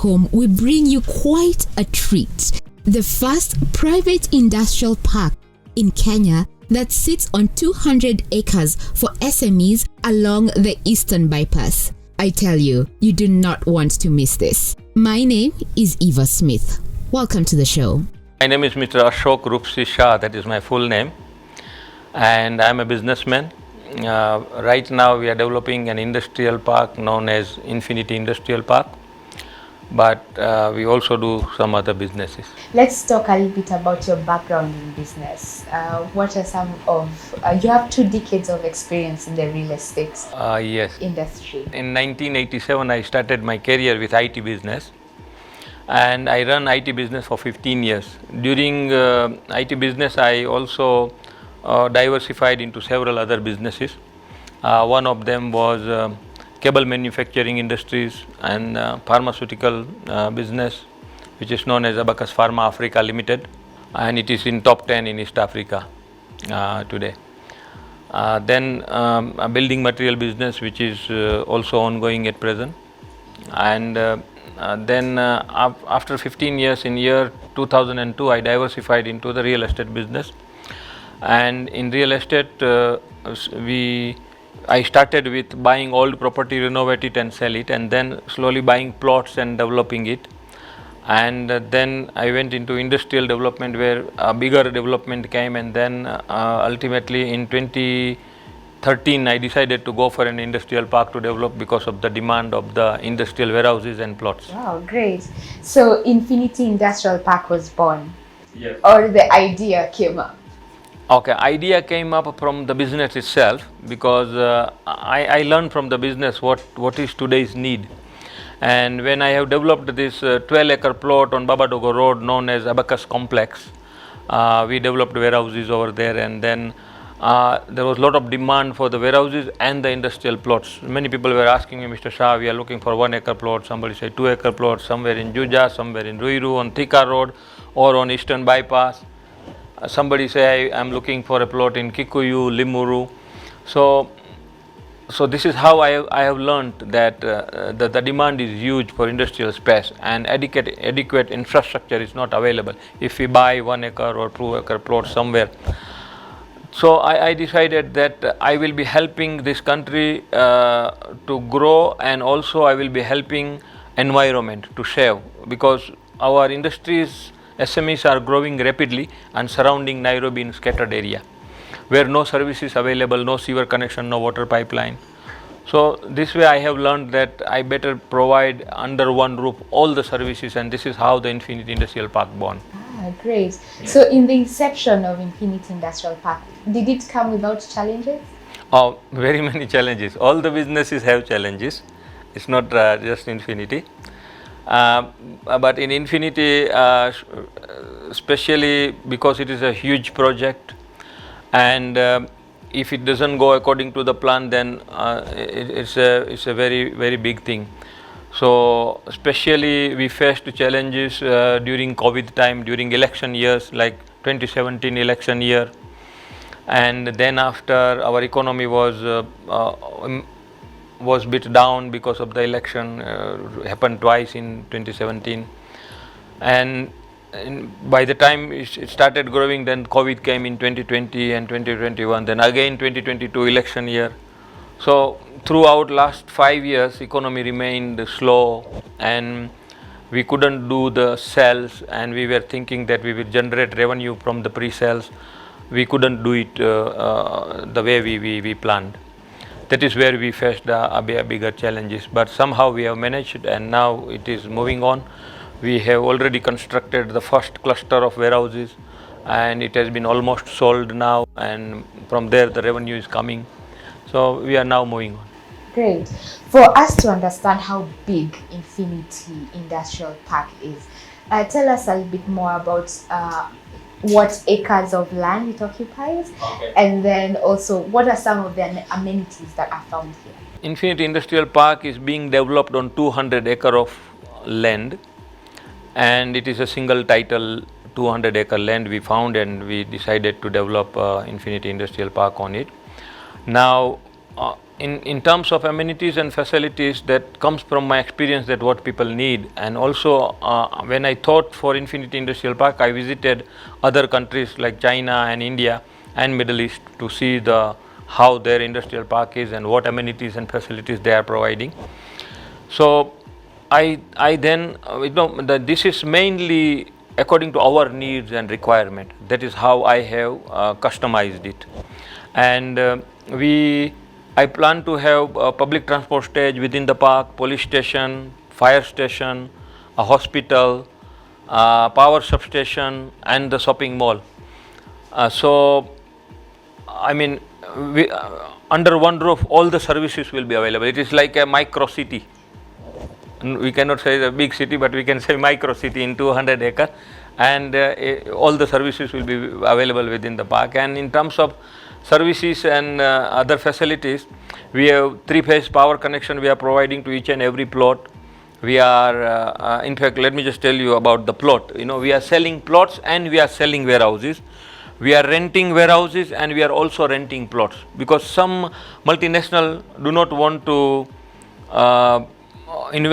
home, we bring you quite a treat. The first private industrial park in Kenya that sits on 200 acres for SMEs along the Eastern Bypass. I tell you, you do not want to miss this. My name is Eva Smith. Welcome to the show. My name is Mr. Ashok Rupsi Shah, that is my full name, and I'm a businessman. Right now we are developing an industrial park known as Infinity Industrial Park, but we also do some other businesses. Let's talk a little bit about your background in business. What are some of, you have 2 decades of experience in the real estate Yes. industry. In 1987 I started my career with IT business, and I run IT business for 15 years. During IT business I also diversified into several other businesses. One of them was cable manufacturing industries and pharmaceutical business, which is known as Abacus Pharma Africa Limited, and it is in top 10 in East Africa today. Then a building material business, which is also ongoing at present. And then after 15 years, in year 2002, I diversified into the real estate business. And in real estate, I started with buying old property, renovate it and sell it, and then slowly buying plots and developing it. And then I went into industrial development, where a bigger development came, and then ultimately in 2013 I decided to go for an industrial park to develop because of the demand of the industrial warehouses and plots. Wow, great. So Infinity Industrial Park was born? Yes. Or the idea came up? Okay, idea came up from the business itself, because I learned from the business what is today's need. And when I have developed this 12-acre plot on Babadogo Road known as Abacus Complex, we developed warehouses over there, and then there was a lot of demand for the warehouses and the industrial plots. Many people were asking me, Mr. Shah, we are looking for 1-acre plot, somebody said 2-acre plot, somewhere in Juja, somewhere in Ruiru, on Thika Road, or on Eastern Bypass. Somebody say I'm looking for a plot in Kikuyu, Limuru. So this is how I have learned that the demand is huge for industrial space, and adequate infrastructure is not available if we buy 1-acre or 2-acre plot somewhere. So I decided that I will be helping this country to grow, and also I will be helping environment to save, because our industries, SMEs are growing rapidly and surrounding Nairobi in scattered area, where no service is available, no sewer connection, no water pipeline. So this way I have learned that I better provide under one roof all the services, and this is how the Infinity Industrial Park born. Ah, great. Yeah. So in the inception of Infinity Industrial Park, did it come without challenges? Oh, very many challenges. All the businesses have challenges. It's not just Infinity. But in Infinity, especially because it is a huge project, and if it doesn't go according to the plan, then it's a very, very big thing. So especially we faced challenges during COVID time, during election years, like 2017 election year, and then after our economy was bit down because of the election, happened twice in 2017, and by the time it started growing, then COVID came in 2020 and 2021, then again 2022 election year. So throughout last 5 years, economy remained slow, and we couldn't do the sales, and we were thinking that we will generate revenue from the pre-sales. We couldn't do it the way we planned. That is where we faced a bigger challenges, but somehow we have managed, and now it is moving on. We have already constructed the first cluster of warehouses, and it has been almost sold now, and from there the revenue is coming. So we are now moving on. Great. For us to understand how big Infinity Industrial Park is, tell us a little bit more about what acres of land it occupies, okay, and then also what are some of the amenities that are found here. Infinity Industrial Park is being developed on 200 acre of land, and it is a single title 200 acre land we found, and we decided to develop Infinity Industrial Park on it. Now in terms of amenities and facilities, that comes from my experience that what people need. And also when I thought for Infinity Industrial Park, I visited other countries like China and India and Middle East to see how their industrial park is and what amenities and facilities they are providing. So I then this is mainly according to our needs and requirement. That is how I have customized it. And I plan to have a public transport stage within the park, police station, fire station, a hospital, power substation, and the shopping mall. So I mean, under one roof, all the services will be available. It is like a micro city. We cannot say the big city, but we can say micro city in 200 acres, and all the services will be available within the park. And in terms of services and other facilities, we have 3-phase power connection we are providing to each and every plot. We are in fact, let me just tell you about the plot. We are selling plots and we are selling warehouses. We are renting warehouses and we are also renting plots, because some multinational do not want to do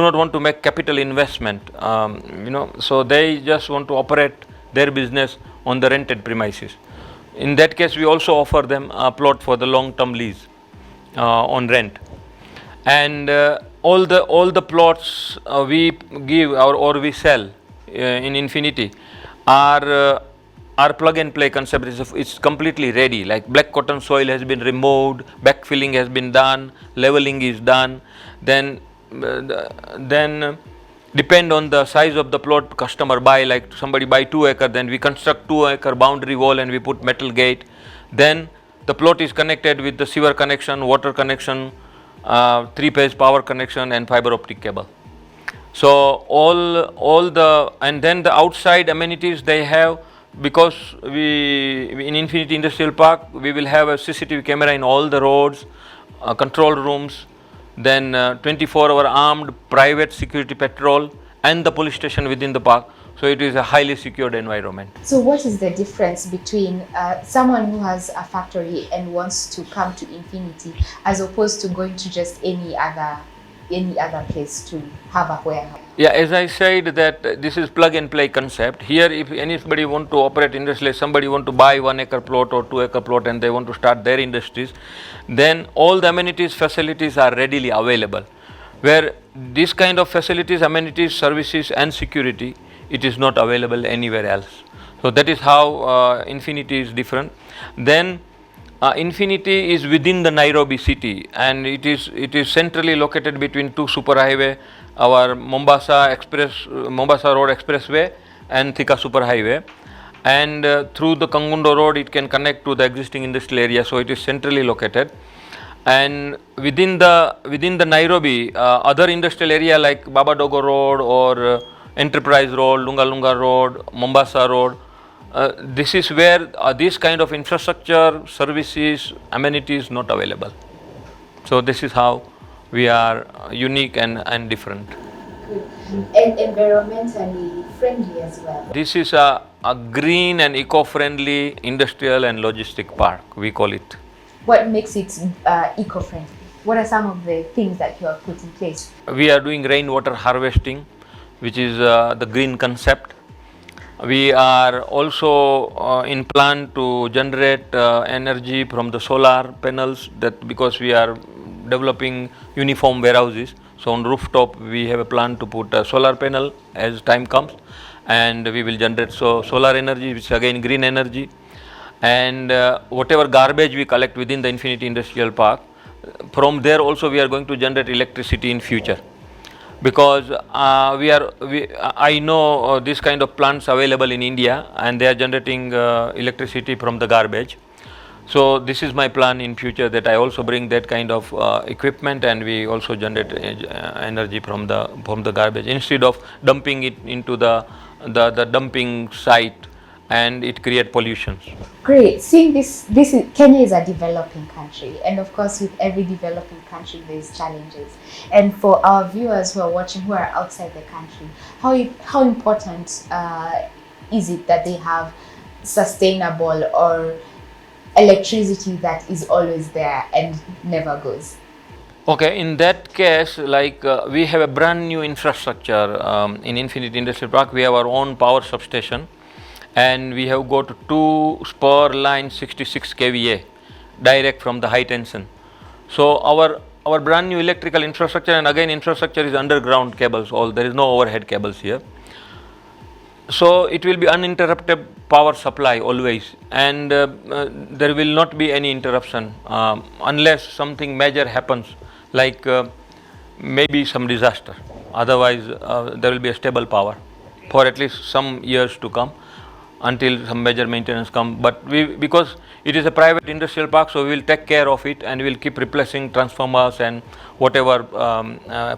not want to make capital investment, so they just want to operate their business on the rented premises. In that case, we also offer them a plot for the long-term lease on rent. And all the plots we give or we sell in Infinity are plug and play concept. It's completely ready. Like black cotton soil has been removed, backfilling has been done, leveling is done. Then depend on the size of the plot customer buy. Like somebody buy 2 acre, then we construct 2 acre boundary wall and we put metal gate. Then the plot is connected with the sewer connection, water connection, 3-phase power connection, and fiber optic cable. So and then the outside amenities they have, because in Infinity Industrial Park we will have a CCTV camera in all the roads, control rooms, then 24-hour armed private security patrol, and the police station within the park. So it is a highly secured environment. So what is the difference between someone who has a factory and wants to come to Infinity as opposed to going to just any other place to have a warehouse? Yeah, as I said, that this is plug and play concept. Here, if anybody want to operate industry, somebody want to buy 1 acre plot or 2 acre plot and they want to start their industries, then all the amenities, facilities are readily available. Where this kind of facilities, amenities, services and security, it is not available anywhere else. So that is how Infinity is different. Then Infinity is within the Nairobi city, and it is centrally located between 2 superhighway, our Mombasa Road Expressway and Thika Superhighway, and through the Kangundo Road it can connect to the existing industrial area. So it is centrally located, and within the Nairobi other industrial area like Babadogo Road or Enterprise Road, Lunga Lunga Road, Mombasa Road. This is where this kind of infrastructure, services, amenities not available. So this is how we are unique and different. Good. And environmentally friendly as well. This is a green and eco-friendly industrial and logistic park, we call it. What makes it eco-friendly? What are some of the things that you have put in place? We are doing rainwater harvesting, which is the green concept. We are also in plan to generate energy from the solar panels, that because we are developing uniform warehouses. So on rooftop we have a plan to put a solar panel as time comes, and we will generate solar energy, which is again green energy. And whatever garbage we collect within the Infinity Industrial Park, from there also we are going to generate electricity in future. Because I know this kind of plants available in India, and they are generating electricity from the garbage. So this is my plan in future, that I also bring that kind of equipment, and we also generate energy from the garbage, instead of dumping it into the dumping site, and it create pollutions. Great. Seeing this is, Kenya is a developing country, and of course with every developing country there is challenges. And for our viewers who are watching who are outside the country, how important is it that they have sustainable or electricity that is always there and never goes? Okay, in that case, like we have a brand new infrastructure in Infinity Industrial Park. We have our own power substation, and we have got two spur lines 66 kVA direct from the high tension. So our brand new electrical infrastructure, and again infrastructure is underground cables. All there is no overhead cables here. So it will be uninterrupted power supply always, and there will not be any interruption unless something major happens, like maybe some disaster. Otherwise there will be a stable power for at least some years to come, until some major maintenance come. But because it is a private industrial park, so we will take care of it, and we will keep replacing transformers and whatever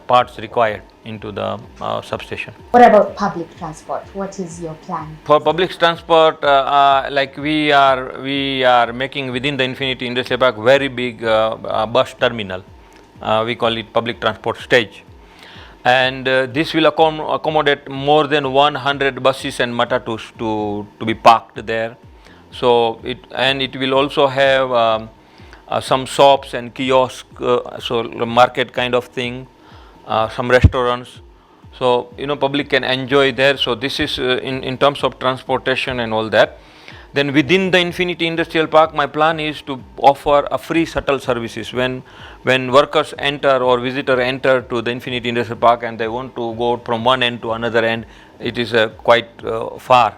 parts required into the substation. What about public transport? What is your plan? For public transport, like we are making within the Infinity Industrial Park very big bus terminal. We call it public transport stage, and this will accommodate more than 100 buses and matatus to be parked there. So it will also have some shops and kiosks, so market kind of thing, some restaurants. So public can enjoy there. So this is in terms of transportation and all that. Then within the Infinity Industrial Park, my plan is to offer a free shuttle services when workers enter or visitor enter to the Infinity Industrial Park and they want to go from one end to another end. It is quite far,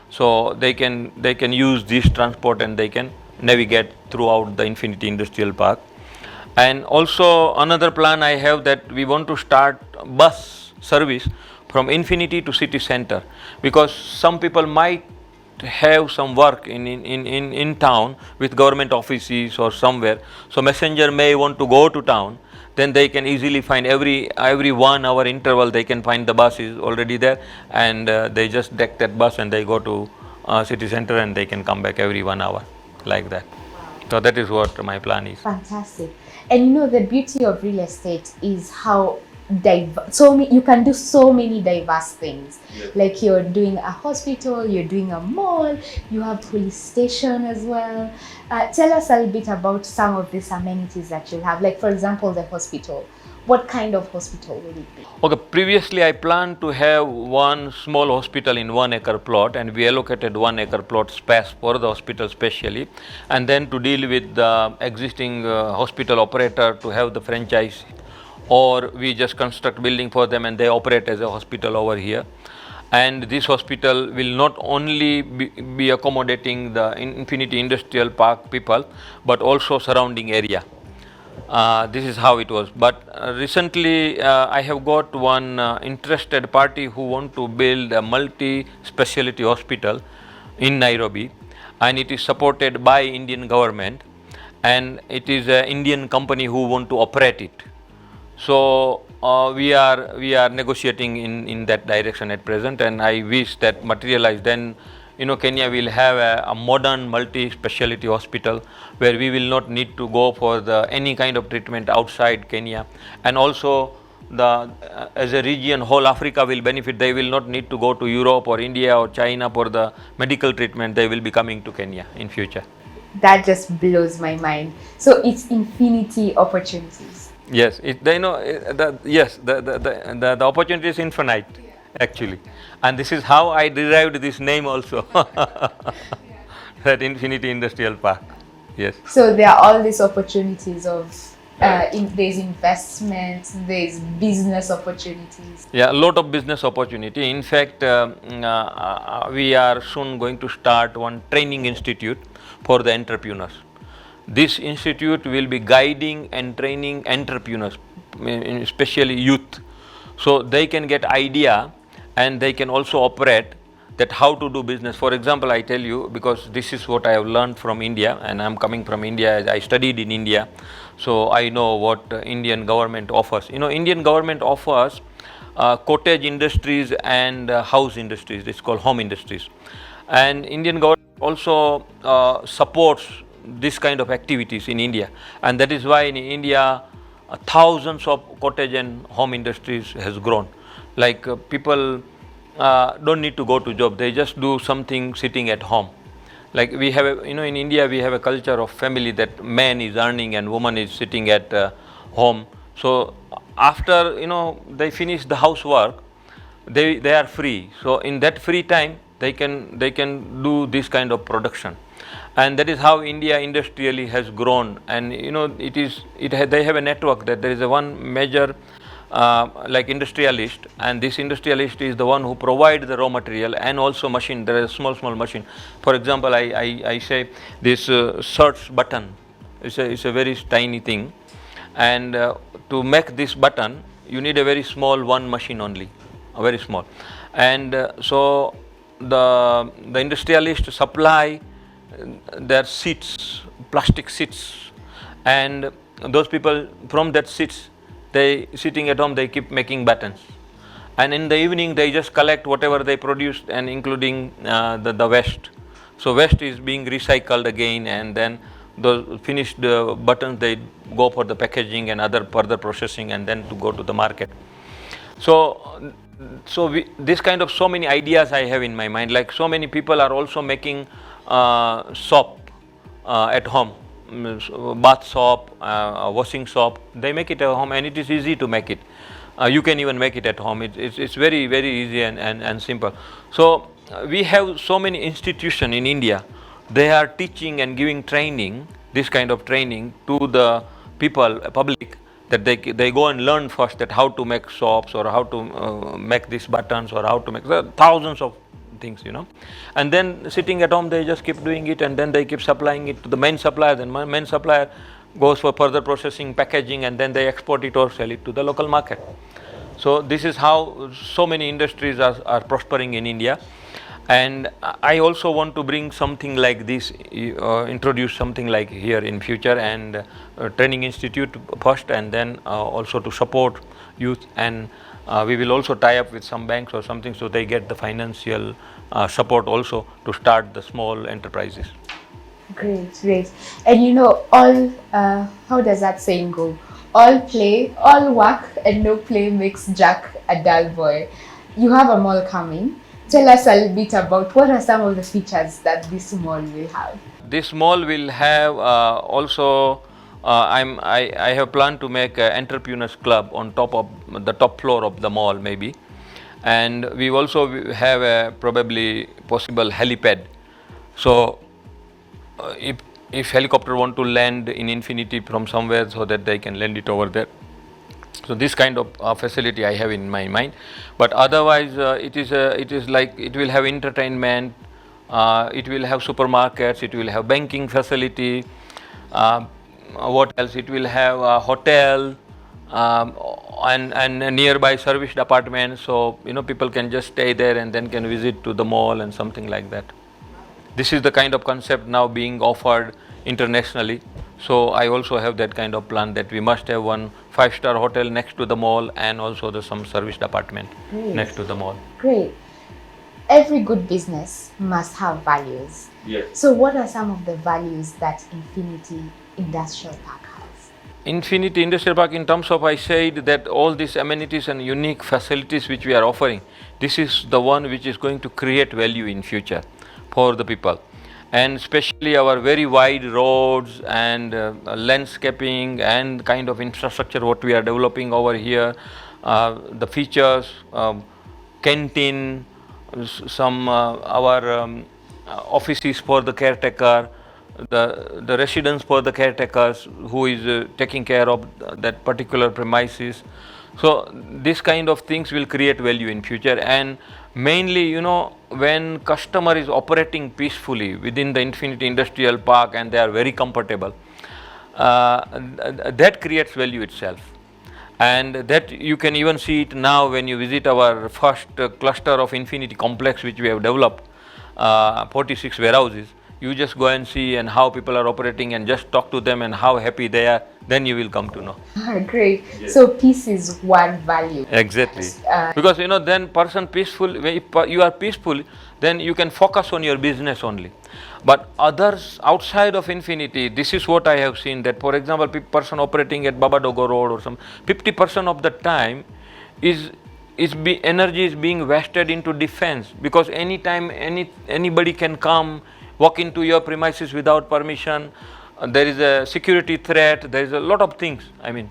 so they can use this transport and they can navigate throughout the Infinity Industrial Park. And also another plan I have, that we want to start bus service from Infinity to city center, because some people might have some work in town with government offices or somewhere. So messenger may want to go to town, then they can easily find every 1 hour interval they can find the bus is already there, and they just take that bus and they go to city center and they can come back every 1 hour, like that. So that is what my plan is. Fantastic. And the beauty of real estate is how you can do so many diverse things. Yes. Like you're doing a hospital, you're doing a mall, you have police station as well. Tell us a little bit about some of these amenities that you have. Like for example, the hospital. What kind of hospital will it be? Okay, previously I planned to have one small hospital in 1 acre plot, and we allocated 1 acre plot space for the hospital specially, and then to deal with the existing hospital operator to have the franchise, or we just construct building for them and they operate as a hospital over here. And this hospital will not only be accommodating the Infinity Industrial Park people, but also surrounding area. This is how it was. But recently I have got one interested party who want to build a multi-speciality hospital in Nairobi, and it is supported by Indian government, and it is an Indian company who want to operate it. So we are negotiating in that direction at present, and I wish that materialize. Then Kenya will have a modern multi-speciality hospital where we will not need to go for any kind of treatment outside Kenya, and also as a region, whole Africa will benefit. They will not need to go to Europe or India or China for the medical treatment. They will be coming to Kenya in future. That just blows my mind. So it's infinity opportunities. Yes, the opportunity is infinite, actually, and this is how I derived this name also. That Infinity Industrial Park. Yes. So there are all these opportunities of there's investments, there's business opportunities. Yeah, a lot of business opportunity. In fact, we are soon going to start one training institute for the entrepreneurs. This institute will be guiding and training entrepreneurs, especially youth, so they can get idea and they can also operate, that how to do business. For example, I tell you, because this is what I have learned from India, and I am coming from India, I studied in India, so I know what Indian government offers. Indian government offers cottage industries and house industries. It's called home industries, and Indian government also supports this kind of activities in India, and that is why in India thousands of cottage and home industries has grown. Like people don't need to go to job, they just do something sitting at home. Like we have, in India we have a culture of family that man is earning and woman is sitting at home. So after they finish the housework, they are free. So in that free time they can do this kind of production, and that is how India industrially has grown. And they have a network, that there is a one major like industrialist, and this industrialist is the one who provide the raw material and also machine. There is small machine. For example, I say this search button is a very tiny thing, and to make this button you need a very small one machine only, very small. And so the industrialist supply their seats, plastic seats, and those people from that seats, they sitting at home, they keep making buttons, and in the evening they just collect whatever they produced, and including the waste. So waste is being recycled again, and then the finished buttons, they go for the packaging and other further processing, and then to go to the market. So this kind of so many ideas I have in my mind. Like so many people are also making soap at home, bath soap, washing soap. They make it at home, and it is easy to make it. You can even make it at home. It's very easy and simple. So we have so many institutions in India. They are teaching and giving training, this kind of training to the people, public, that they go and learn first that how to make soaps, or how to make these buttons, or how to make thousands of things, and then sitting at home they just keep doing it, and then they keep supplying it to the main supplier. Then main supplier goes for further processing, packaging, and then they export it or sell it to the local market. So this is how so many industries are prospering in India. And I also want to bring something like this, introduce something like here in future, and training institute first, and then also to support youth. And we will also tie up with some banks or something, so they get the financial support also to start the small enterprises. Great. And all, how does that saying go? All play, all work, and no play makes Jack a dull boy. You have a mall coming. Tell us a little bit about what are some of the features that this mall will have. This mall will have also, I have planned to make an entrepreneurs club on top of the top floor of the mall maybe, and we also have a probably possible helipad. So if helicopter want to land in Infinity from somewhere, so that they can land it over there. So this kind of facility I have in my mind, but otherwise it is like it will have entertainment, it will have supermarkets, it will have banking facility. What else? It will have a hotel and a nearby service department. So people can just stay there and then can visit to the mall and something like that. This is the kind of concept now being offered internationally. So I also have that kind of plan, that we must have one 5-star hotel next to the mall, and also some service department next to the mall. Great. Every good business must have values. Yes. So what are some of the values that Infinity Industrial Park has? Infinity Industrial Park, in terms of, I said that all these amenities and unique facilities which we are offering, this is the one which is going to create value in future for the people. And especially our very wide roads and landscaping and kind of infrastructure what we are developing over here, the features, canteen, some our offices for the caretaker, the residence for the caretakers who is taking care of that particular premises. So this kind of things will create value in future. And mainly, when customer is operating peacefully within the Infinity Industrial Park and they are very comfortable, that creates value itself. And that you can even see it now when you visit our first cluster of Infinity Complex which we have developed, 46 warehouses. You just go and see and how people are operating, and just talk to them and how happy they are, then you will come to know. Great. Yes. So peace is one value. Exactly. Because then person peaceful, if you are peaceful, then you can focus on your business only. But others outside of Infinity, this is what I have seen, that for example, person operating at Babadogo Road or some, 50% of the time energy is being wasted into defense, because anytime anybody can come walk into your premises without permission. There is a security threat. There is a lot of things. I mean,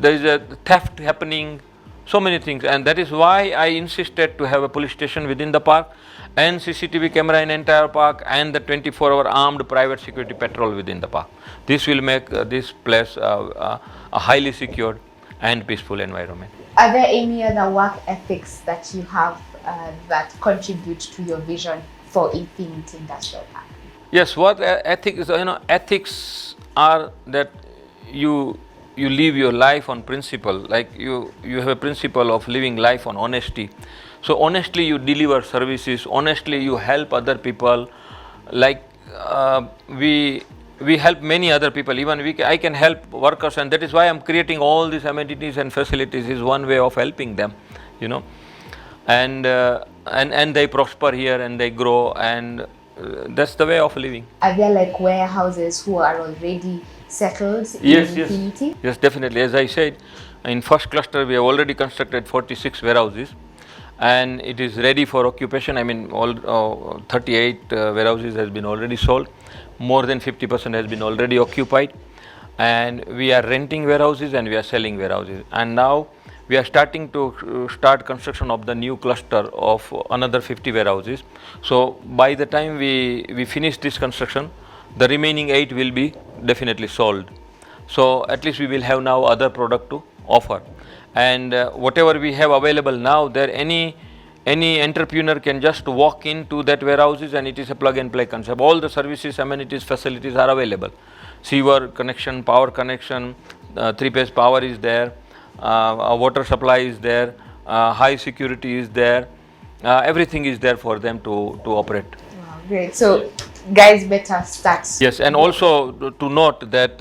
there is a theft happening, so many things, and that is why I insisted to have a police station within the park and CCTV camera in entire park and the 24-hour armed private security patrol within the park. This will make this place a highly secured and peaceful environment. Are there any other work ethics that you have that contribute to your vision for Infinity Industrial Park? Yes, what ethics, ethics are that you live your life on principle, like you have a principle of living life on honesty. So honestly you deliver services, honestly you help other people, like we help many other people, even I can help workers, and that is why I am creating all these amenities and facilities is one way of helping them, and they prosper here and they grow, and that's the way of living. Are there like warehouses who are already settled in Infinity? Yes, definitely. As I said, in first cluster we have already constructed 46 warehouses and it is ready for occupation. I mean, all 38 warehouses has been already sold. More than 50% has been already occupied, and we are renting warehouses and we are selling warehouses. And now we are starting to start construction of the new cluster of another 50 warehouses. So by the time we finish this construction, the remaining 8 will be definitely sold. So at least we will have now other product to offer, and whatever we have available now, there any entrepreneur can just walk into that warehouses and it is a plug and play concept. All the services, amenities, facilities are available. Sewer connection, power connection, 3-phase power is there, water supply is there, high security is there, everything is there for them to operate. Wow, great. So guys, better start. Yes, and also to note that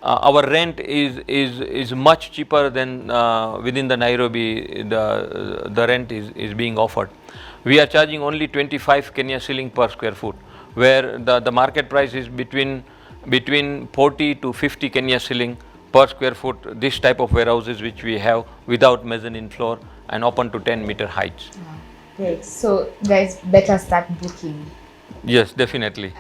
our rent is much cheaper than within the Nairobi. The rent is being offered. We are charging only 25 Kenya shilling per square foot, where the market price is between 40 to 50 Kenya shilling per square foot. This type of warehouses which we have without mezzanine floor and open to 10-meter heights. Wow, great. So guys, better start booking. Yes, definitely.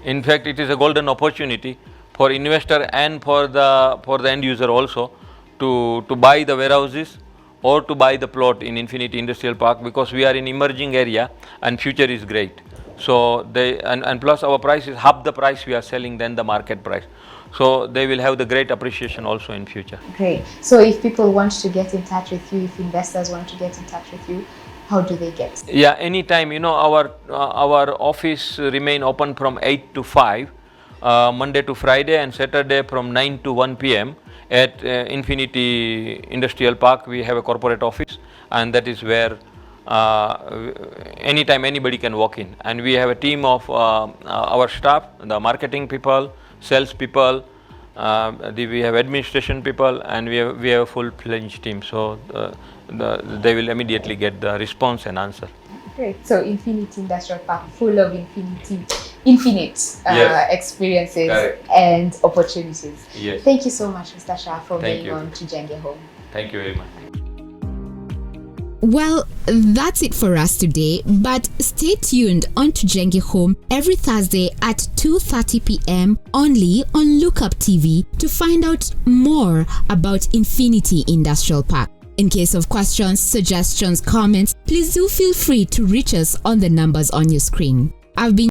In fact, it is a golden opportunity for investor and for the end user also to buy the warehouses or to buy the plot in Infinity Industrial Park, because we are in emerging area and future is great. So and plus our price is half the price we are selling than the market price. So they will have the great appreciation also in future. Great. So if people want to get in touch with you, if investors want to get in touch with you, how do they get? Yeah, anytime. Our office remain open from 8 to 5, Monday to Friday, and Saturday from 9 to 1 p.m. at Infinity Industrial Park. We have a corporate office, and that is where anytime anybody can walk in. And we have a team of our staff, the marketing people, sales people, we have administration people, and we have a full-fledged team. So they will immediately get the response and answer. Great. So Infinity Industrial Park, full of infinite experiences and opportunities. Yes. Thank you so much, Mr. Shah, for being on Tujenge Home. Thank you very much. Well, that's it for us today, but stay tuned on Tujenge Home every Thursday at 2:30 p.m. only on Lookup TV to find out more about Infinity Industrial Park. In case of questions, suggestions, comments, please do feel free to reach us on the numbers on your screen. I've been